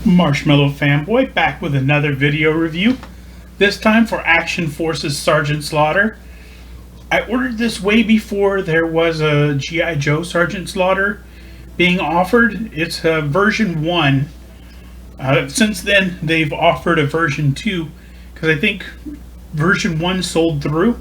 Marshmallow Fanboy back with another video review, this time for Action Force's Sgt Slaughter. I ordered this way before there was a G.I. Joe Sgt Slaughter being offered. It's version 1. Since then they've offered a version 2 because I think version 1 sold through.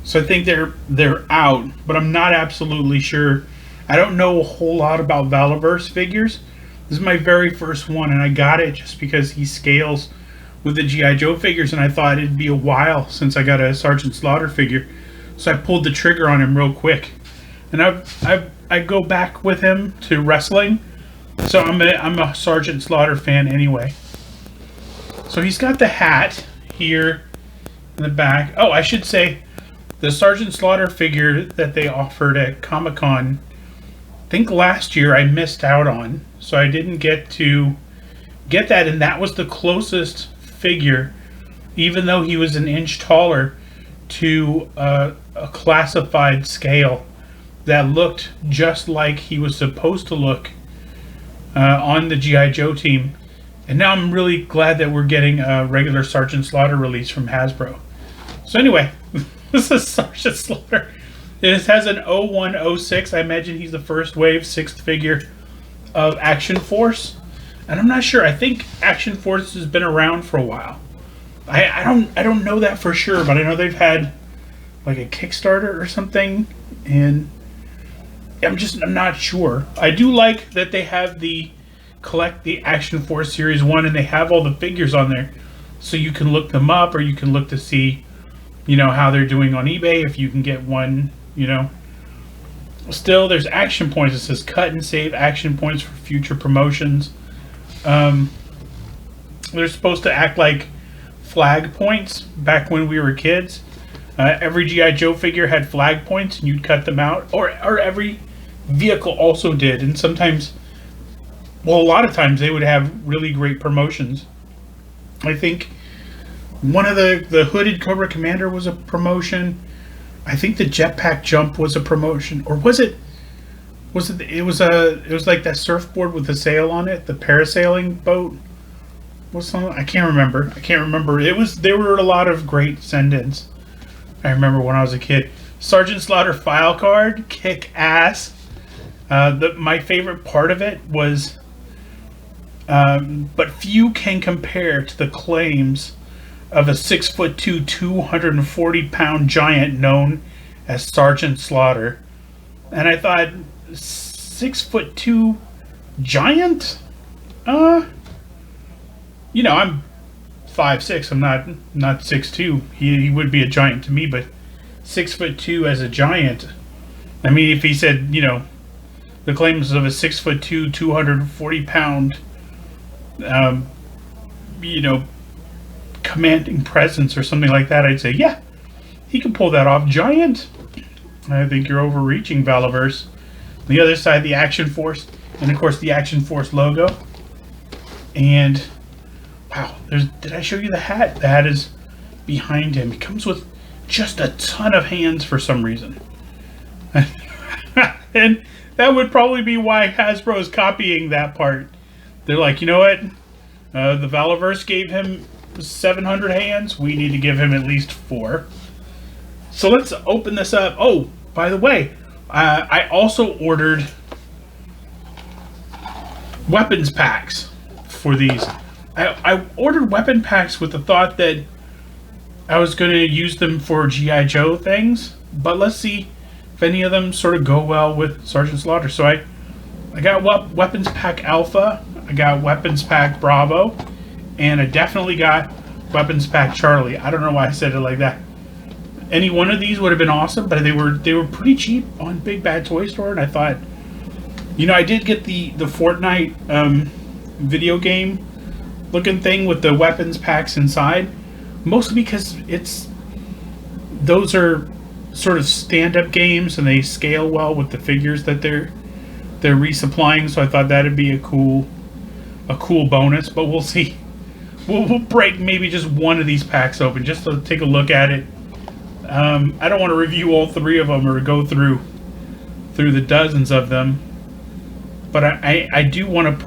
So I think they're out, but I'm not absolutely sure. I don't know a whole lot about Valaverse figures. This is my very first one, and I got it just because he scales with the G.I. Joe figures, and I thought it'd be a while since I got a Sgt Slaughter figure. So I pulled the trigger on him real quick. And I go back with him to wrestling, so I'm a Sgt Slaughter fan anyway. So he's got the hat here in the back. Oh, I should say, the Sgt Slaughter figure that they offered at Comic-Con, I think last year, I missed out on. So I didn't get to get that, and that was the closest figure, even though he was an inch taller, to a classified scale that looked just like he was supposed to look on the G.I. Joe team. And now I'm really glad that we're getting a regular Sgt Slaughter release from Hasbro. So anyway, this is Sgt Slaughter. It has an 0106. I imagine he's the first wave, 6th figure of Action Force. And I'm not sure. I think Action Force has been around for a while. I don't know that for sure, but I know they've had like a Kickstarter or something, and I'm not sure. I do like that they have the collect the Action Force Series 1, and they have all the figures on there, so you can look them up, or you can look to see, how they're doing on eBay, if you can get one, Still, there's action points. It says cut and save action points for future promotions. They're supposed to act like flag points back when we were kids. Every G.I. Joe figure had flag points, and you'd cut them out. Or every vehicle also did. And sometimes, well, a lot of times they would have really great promotions. I think one of the Hooded Cobra Commander was a promotion. I think the jetpack jump was a promotion, or was it? It was like that surfboard with the sail on it, the parasailing boat. I can't remember. There were a lot of great send-ins. I remember when I was a kid. Sgt Slaughter file card, kick ass. My favorite part of it was, but few can compare to the claims of a 6'2", 240-pound giant known as Sgt Slaughter. And I thought, 6'2" giant? I'm 5'6". I'm not 6'2". He would be a giant to me, but 6'2" as a giant. I mean, if he said, the claims of a 6'2", 240-pound, commanding presence or something like that, I'd say, yeah, he can pull that off. Giant. I think you're overreaching, Valaverse. On the other side, the Action Force, and of course the Action Force logo. And wow, did I show you the hat? The hat is behind him. He comes with just a ton of hands for some reason. And that would probably be why Hasbro is copying that part. They're like, you know what? The Valaverse gave him 700 hands. We need to give him at least 4. So let's open this up. Oh, by the way, I also ordered weapons packs for these. I ordered weapon packs with the thought that I was going to use them for G.I. Joe things, but let's see if any of them sort of go well with Sgt Slaughter. So I got weapons pack Alpha, I got weapons pack Bravo, and I definitely got weapons pack Charlie. I don't know why I said it like that. Any one of these would have been awesome, but they were pretty cheap on Big Bad Toy Store, and I thought, I did get the Fortnite video game looking thing with the weapons packs inside, mostly because those are sort of stand-up games, and they scale well with the figures that they're resupplying. So I thought that'd be a cool bonus, but we'll see. We'll break maybe just one of these packs open just to take a look at it. I don't want to review all 3 of them or go through the dozens of them, but I do want to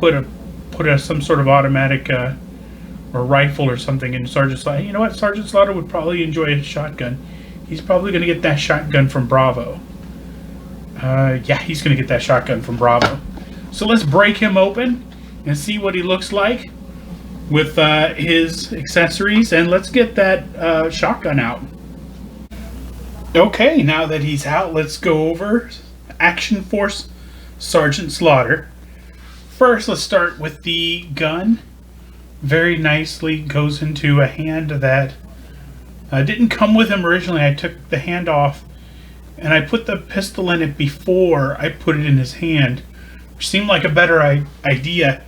put put some sort of automatic or rifle or something in Sergeant Slaughter. You know what? Sergeant Slaughter would probably enjoy a shotgun. He's probably going to get that shotgun from Bravo. Yeah, he's going to get that shotgun from Bravo. So let's break him open and see what he looks like with his accessories. And let's get that shotgun out. Okay, now that he's out, let's go over Action Force Sgt Slaughter. First, let's start with the gun. Very nicely goes into a hand that didn't come with him originally. I took the hand off and I put the pistol in it before I put it in his hand, which seemed like a better idea.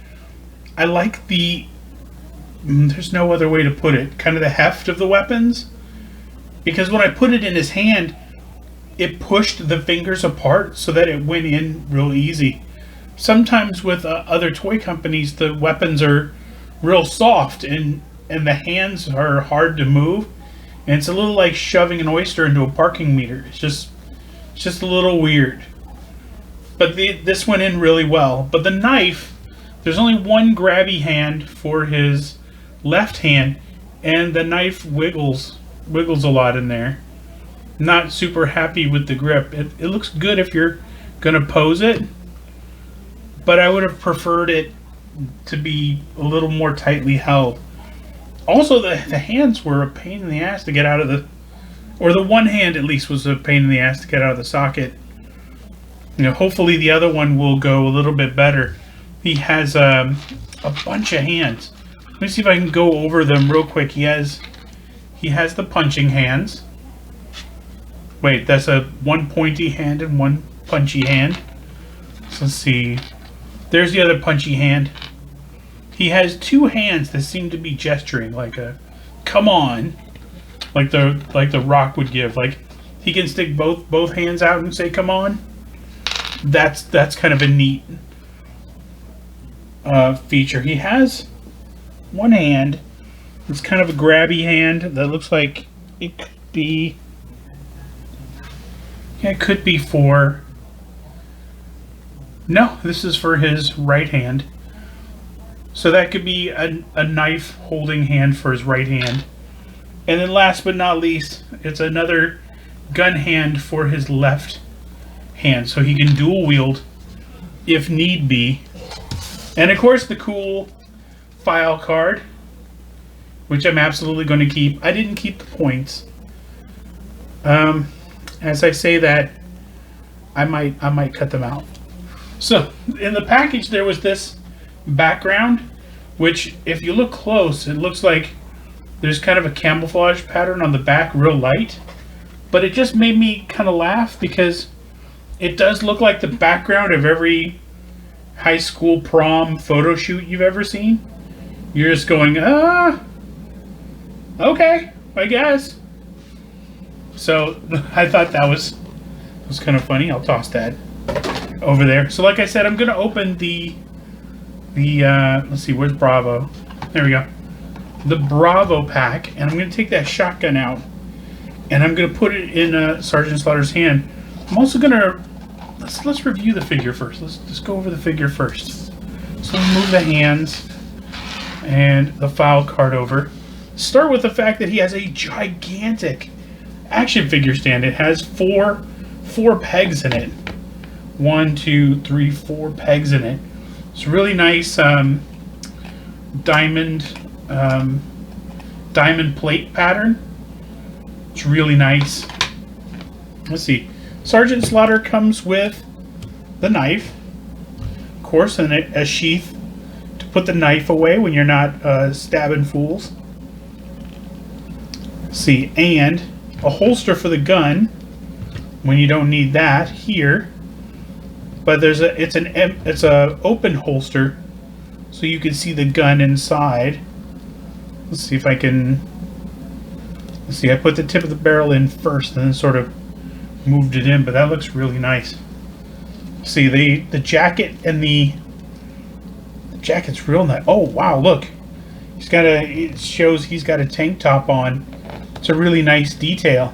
I like the, there's no other way to put it, kind of the heft of the weapons. Because when I put it in his hand, it pushed the fingers apart so that it went in real easy. Sometimes with other toy companies, the weapons are real soft and the hands are hard to move. And it's a little like shoving an oyster into a parking meter. It's just a little weird. But this went in really well. But the knife, there's only one grabby hand for his left hand, and the knife wiggles a lot in there. Not super happy with the grip. It looks good if you're gonna pose it, but I would have preferred it to be a little more tightly held. Also, the hands were a pain in the ass to get out of the, or the one hand at least was a pain in the ass to get out of the socket. You know, hopefully the other one will go a little bit better. He has a bunch of hands. Let me see if I can go over them real quick. He has the punching hands. Wait, that's one pointy hand and one punchy hand. So let's see. There's the other punchy hand. He has two hands that seem to be gesturing like a "come on," like the Rock would give. Like he can stick both hands out and say "come on." That's kind of a neat feature. He has one hand. It's kind of a grabby hand that looks like it could be. Yeah, it could be for. No, this is for his right hand. So that could be a knife holding hand for his right hand. And then last but not least, it's another gun hand for his left hand. So he can dual wield if need be. And of course the cool file card, which I'm absolutely going to keep. I didn't keep the points. As I say that, I might cut them out. So in the package there was this background, which if you look close, it looks like there's kind of a camouflage pattern on the back, real light. But it just made me kind of laugh because it does look like the background of every high school prom photo shoot you've ever seen. You're just going, okay, I guess. So I thought that was kind of funny. I'll toss that over there. So like I said, I'm gonna open the let's see, where's Bravo? There we go. The Bravo pack, and I'm gonna take that shotgun out, and I'm gonna put it in Sergeant Slaughter's hand. I'm also gonna let's review the figure first. Let's just go over the figure first. So move the hands and the file card over. Start with the fact that he has a gigantic action figure stand. It has four pegs in it. 1, 2, 3, 4 pegs in it. It's really nice diamond plate pattern. It's really nice. Let's see. Sgt Slaughter comes with the knife, of course, and a sheath to put the knife away when you're not stabbing fools. Let's see, and a holster for the gun when you don't need that here. But it's a open holster, so you can see the gun inside. Let's see if I can. Let's see. I put the tip of the barrel in first, and then sort of moved it in. But that looks really nice. See the jacket and the jacket's real nice. Oh wow! Look, it shows he's got a tank top on. It's a really nice detail.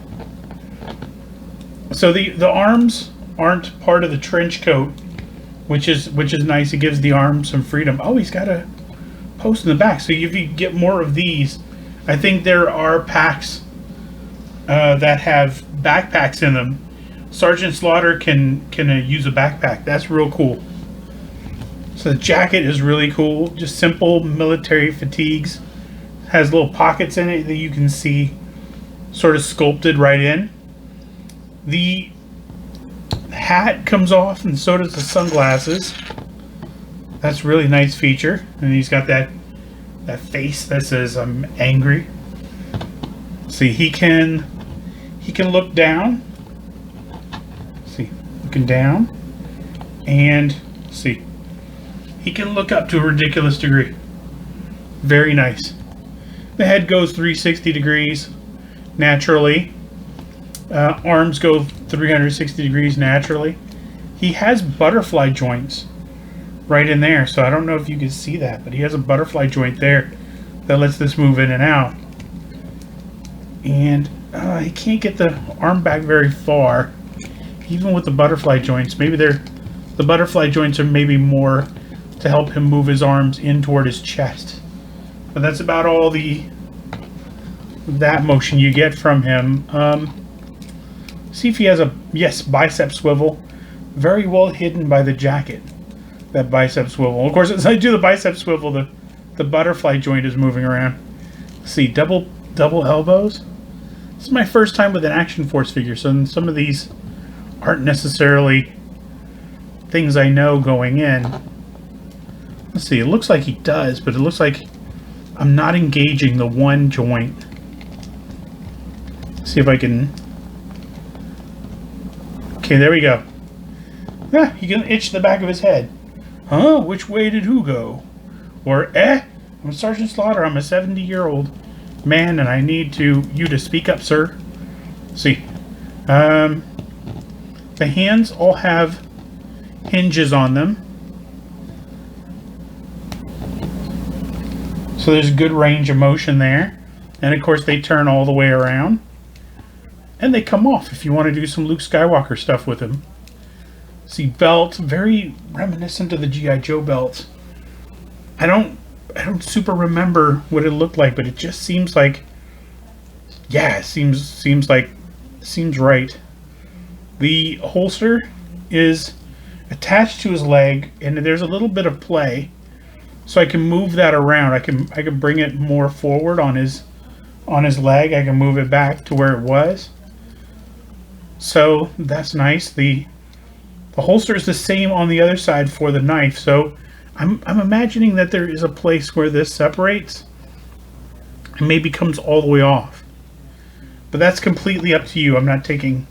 So the arms aren't part of the trench coat, which is nice. It gives the arm some freedom. Oh, he's got a post in the back. So if you get more of these, I think there are packs that have backpacks in them. Sgt Slaughter can use a backpack. That's real cool. So the jacket is really cool. Just simple military fatigues. Has little pockets in it that you can see sort of sculpted right in. The hat comes off, and so does the sunglasses. That's a really nice feature. And he's got that face that says I'm angry. See, he can look down. See, looking down, and see, he can look up to a ridiculous degree. Very nice. The head goes 360 degrees naturally. Arms go 360 degrees naturally. He has butterfly joints right in there, so I don't know if you can see that, but he has a butterfly joint there that lets this move in and out. And he can't get the arm back very far, even with the butterfly joints. Maybe the butterfly joints are maybe more to help him move his arms in toward his chest. But that's about all that motion you get from him. See if he has bicep swivel. Very well hidden by the jacket, that bicep swivel. Of course, as I do the bicep swivel, the butterfly joint is moving around. See, double elbows. This is my first time with an Action Force figure, so some of these aren't necessarily things I know going in. Let's see, it looks like he does, but it looks like I'm not engaging the one joint. Let's see if I can... Okay, there we go. Ah, he can itch the back of his head. Huh? Which way did who go? Or, I'm Sgt Slaughter. I'm a 70-year-old man, and I need you to speak up, sir. Let's see. The hands all have hinges on them. So there's good range of motion there. And, of course, they turn all the way around. And they come off if you want to do some Luke Skywalker stuff with him. See, belt, very reminiscent of the G.I. Joe belt. I don't super remember what it looked like, but it just seems like, yeah, it seems right. The holster is attached to his leg, and there's a little bit of play, so I can move that around. I can bring it more forward on his leg. I can move it back to where it was. So that's nice. The holster is the same on the other side for the knife. So I'm imagining that there is a place where this separates and maybe comes all the way off. But that's completely up to you. I'm not taking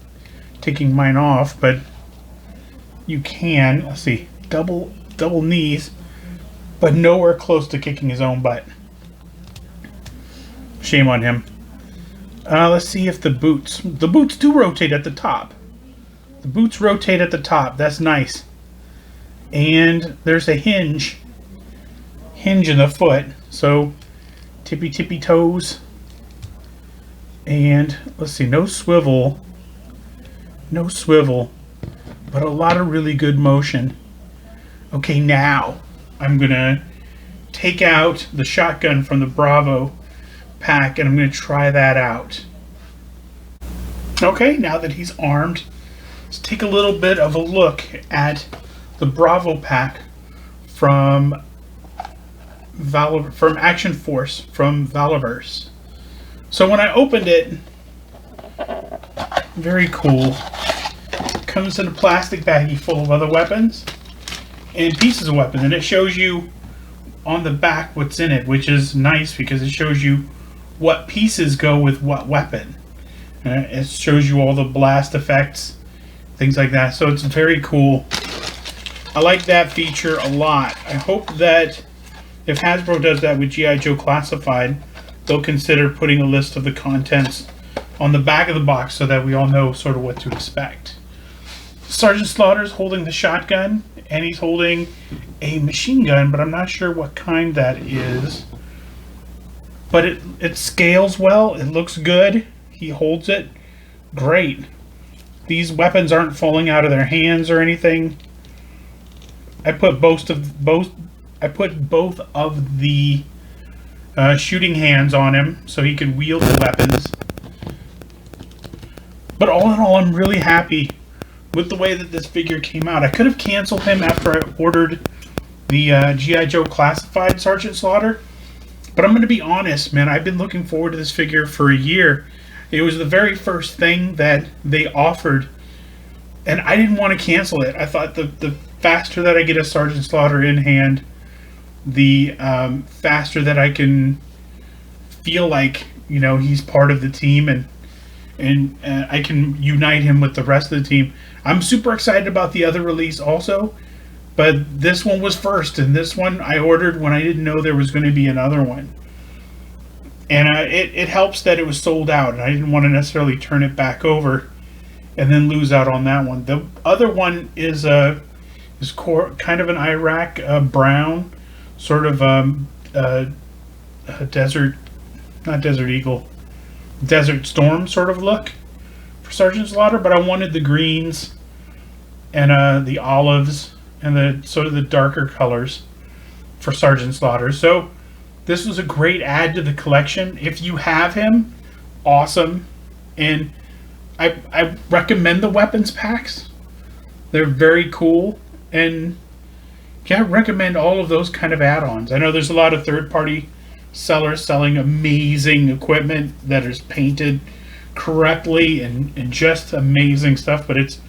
mine off, but you can. Let's see, double knees, but nowhere close to kicking his own butt. Shame on him. Let's see if the boots do rotate at the top. The boots rotate at the top. That's nice. And there's a hinge in the foot. So tippy toes. And let's see, no swivel, but a lot of really good motion. Okay, now I'm gonna take out the shotgun from the Bravo pack, and I'm going to try that out. Okay, now that he's armed, let's take a little bit of a look at the Bravo pack from Action Force, from Valaverse. So when I opened it, very cool. Comes in a plastic baggie full of other weapons and pieces of weapons, and it shows you on the back what's in it, which is nice because it shows you what pieces go with what weapon. It shows you all the blast effects, things like that. So it's very cool. I like that feature a lot. I hope that if Hasbro does that with G.I. Joe Classified, they'll consider putting a list of the contents on the back of the box so that we all know sort of what to expect. Sgt Slaughter's holding the shotgun, and he's holding a machine gun, but I'm not sure what kind that is. But it scales well, it looks good, he holds it great. These weapons aren't falling out of their hands or anything. I put both I put both of the shooting hands on him so he could wield the weapons. But all in all, I'm really happy with the way that this figure came out. I could have canceled him after I ordered the G.I. Joe Classified Sgt. Slaughter. But I'm going to be honest, man, I've been looking forward to this figure for a year. It was the very first thing that they offered, and I didn't want to cancel it. I thought the faster that I get a Sgt. Slaughter in hand, the faster that I can feel like, you know, he's part of the team, and I can unite him with the rest of the team. I'm super excited about the other release also, but this one was first, and this one I ordered when I didn't know there was going to be another one. And it helps that it was sold out, and I didn't want to necessarily turn it back over and then lose out on that one. The other one is kind of an Iraq brown, sort of a desert, not Desert Eagle, Desert Storm sort of look for Sgt. Slaughter, but I wanted the greens and the olives and the sort of the darker colors for Sgt. Slaughter. So this was a great add to the collection. If you have him, awesome. And I recommend the weapons packs. They're very cool. And yeah, I recommend all of those kind of add-ons. I know there's a lot of third-party sellers selling amazing equipment that is painted correctly and just amazing stuff, but it's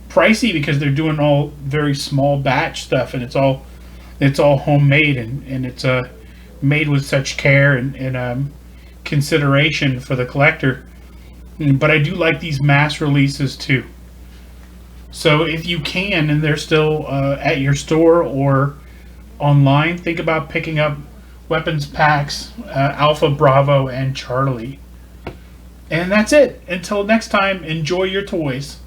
pricey because they're doing all very small batch stuff, and it's all homemade, and it's made with such care and consideration for the collector. But I do like these mass releases too. So if you can, and they're still at your store or online, think about picking up weapons packs, Alpha, Bravo, and Charlie. And that's it. Until next time, enjoy your toys.